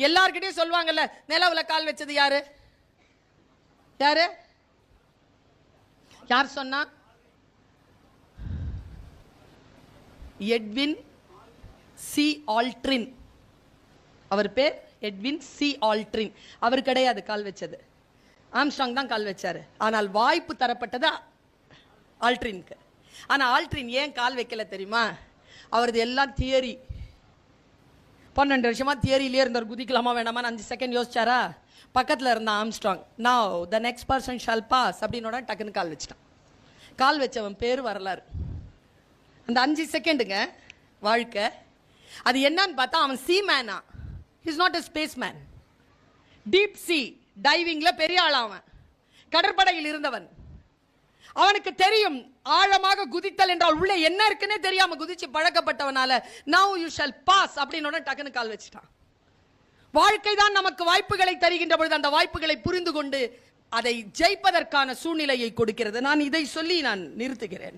எல்லார்கிட்டயும் சொல்லுவாங்கல்ல, நிலவுல கால் வச்சது யாரு யாரு யார் சொன்னா? Edwin C Aldrin. அவர் பேர் எட்வின் சி ஆல்ட்ரின். அவர் கிடையாது கால் வச்சது, ஆம்ஸ்ட்ராங் தான் கால் வச்சாரு. ஆனால் வாய்ப்பு தரப்பட்டது ஆல்ட்ரினுக்கு. ஆனா ஆல்ட்ரின் ஏன் கால் வைக்கல தெரியுமா? அவரது எல்லாம் தியரி. 12 வருஷமா தியரியிலே இருந்தார். குதிக்கலாமா வேணாமா 5 செகண்ட் யோசிச்சாரா? பக்கத்தில் இருந்த Armstrong now the next person shall pass அப்படின்னோட டக்குன்னு கால் வச்சிட்டான். கால் வச்சவன் பேர் வரலாறு. அந்த 5 செகண்டுங்க வாழ்க்கை. அது என்னன்னு பார்த்தா அவன் சி மேனா, is not a space man. Deep sea டைவிங்ல பெரிய ஆள். அவன் கடற்படையில் இருந்தவன். அவனுக்கு தெரியும் ஆழமாக குதித்தல் என்றால் உள்ளே என்ன இருக்குன்னே தெரியாம குதிச்சு பழக்கப்பட்டவனால நவ் யூ ஷால் பாஸ் அப்படின்னு டக்குன்னு கால் வச்சிட்டான். வாழ்க்கை தான் நமக்கு வாய்ப்புகளை தருகின்ற பொழுது அந்த வாய்ப்புகளை புரிந்து கொண்டு அதை ஜெயிப்பதற்கான சூழ்நிலையை கொடுக்கிறது. நான் இதை சொல்லி நான் நிறுத்துகிறேன்.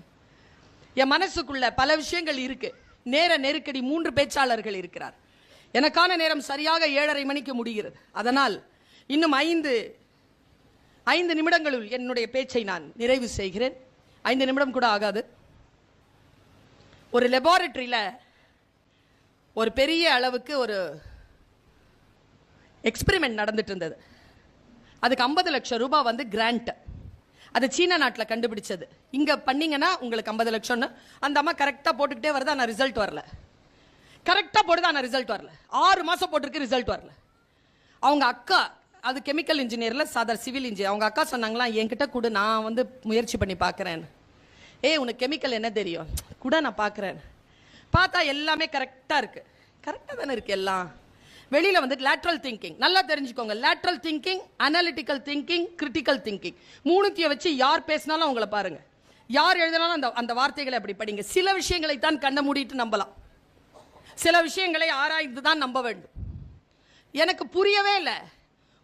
என் மனசுக்குள்ள பல விஷயங்கள் இருக்கு. நேர நெருக்கடி. 3 பேச்சாளர்கள் இருக்கிறார். எனக்கான நேரம் சரியாக 7:30 மணிக்கு முடிகிறது. அதனால் இன்னும் 5 நிமிடங்களுள் என்னுடைய பேச்சை நான் நிறைவு செய்கிறேன். 5 நிமிடம் கூட ஆகாது. ஒரு லெபார்டரியில ஒரு பெரிய அளவுக்கு ஒரு எக்ஸ்பெரிமெண்ட் நடந்துட்டு இருந்தது. அதுக்கு 50 லட்சம் ரூபாய் வந்து கிராண்ட். அது சீன நாட்டில் கண்டுபிடிச்சது. இங்க பண்ணீங்கன்னா உங்களுக்கு 50 லட்சம்னு அந்த அம்மா கரெக்டா போட்டுக்கிட்டே வருது. ஆனால் ரிசல்ட் வரல. கரெக்டா போடுது, ஆனால் ரிசல்ட் வரல. 6 மாசம் போட்டிருக்கு, ரிசல்ட் வரல. அவங்க அக்கா, அது கெமிக்கல் இன்ஜினியர்ல சாதாரண சிவில் இன்ஜினியர், அவங்க அக்கா சொன்னாங்களா, என்கிட்ட கூட நான் வந்து முயற்சி பண்ணி பார்க்குறேன். உனக்கு கெமிக்கல் என்ன தெரியும் கூட, நான் பார்க்குறேன். பார்த்தா எல்லாமே கரெக்டாக இருக்கு. கரெக்டாக தானே இருக்கு எல்லாம். வெளியில வந்து லேட்ரல் திங்கிங் நல்லா தெரிஞ்சுக்கோங்க. Lateral thinking, analytical thinking, critical thinking, 3த்தையும் வச்சு யார் பேசினாலும் அவங்கள பாருங்க, யார் எழுதினாலும் அந்த வார்த்தைகளை அப்படி படிங்க. சில விஷயங்களை தான் கண்ண மூடிட்டு நம்பலாம், சில விஷயங்களை ஆராய்ந்து தான் நம்ப வேண்டும். எனக்கு புரியவே இல்லை.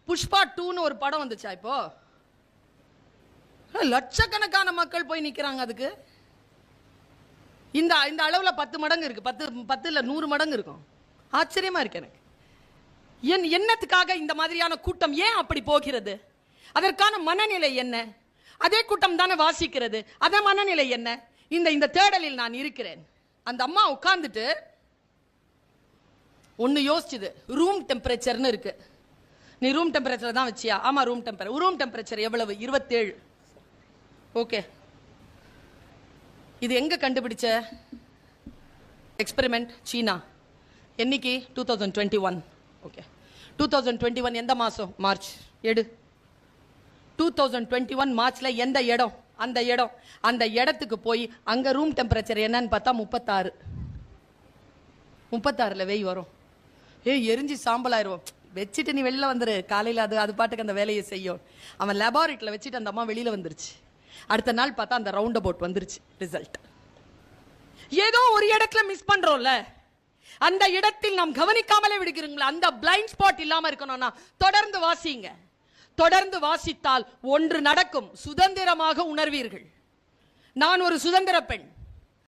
புஷ்பா 2ன்னு ஒரு படம் வந்துச்சா? இப்போ லட்சக்கணக்கான மக்கள் போய் நிக்கிறாங்க. அதுக்கு இந்த அளவுல 10 மடங்கு இருக்கு. 10 இல்ல 100 மடங்கு இருக்கும். ஆச்சரியமா இருக்கு எனக்கு. என்னத்துக்காக இந்த மாதிரியான கூட்டம் ஏன் அப்படி போகிறது? அதற்கான மனநிலை என்ன? அதே கூட்டம் தானே வாசிக்கிறது. அதே மனநிலை என்ன? இந்த தேடலில் நான் இருக்கிறேன். அந்த அம்மா உட்கார்ந்துட்டு ஒன்னு யோசிச்சுது. ரூம் டெம்பரேச்சர்னு இருக்கு. நீ ரூம் டெம்பரேச்சர் தான் வச்சியா? ஆமா, ரூம் டெம்பரேச்சர் எவ்வளவு? 27. ஓகே, இது எங்க கண்டுபிடிச்ச எக்ஸ்பெரிமெண்ட்? சீனா. என்னைக்கு? 2021. ஓகே, 2021 எந்த மாசம்? மார்ச். எடு. 2021 மார்ச்ல எந்த இடம்? அந்த இடத்துக்கு போய் அங்க ரூம் டெம்பரேச்சர் என்னன்னு பார்த்தா 36. 36ல வெய் வரும். எரிஞ்சு சாம்பல் ஆயிரும். வச்சுட்டு நீ வெளில வந்துரு, காலையில் அது பாட்டுக்கு அந்த வேலையை செய்யும். அவன் லெபார்டரியில் வச்சுட்டு அந்த அம்மா வெளியில வந்துருச்சு. அடுத்த நாள் பார்த்தா அந்த ரவுண்ட் அபவுட் வந்துருச்சு ரிசல்ட். ஏதோ ஒரு இடத்துல மிஸ் பண்றோம்ல, அந்த இடத்தில் நாம் கவனிக்காமலே விடுகிறீங்களா? அந்த பிளைண்ட் ஸ்பாட் இல்லாம இருக்கணும்னா தொடர்ந்து வாசிங்க. தொடர்ந்து வாசித்தால் ஒன்று நடக்கும். சுதந்திரமாக உணர்வீர்கள். நான் ஒரு சுதந்திர பெண்.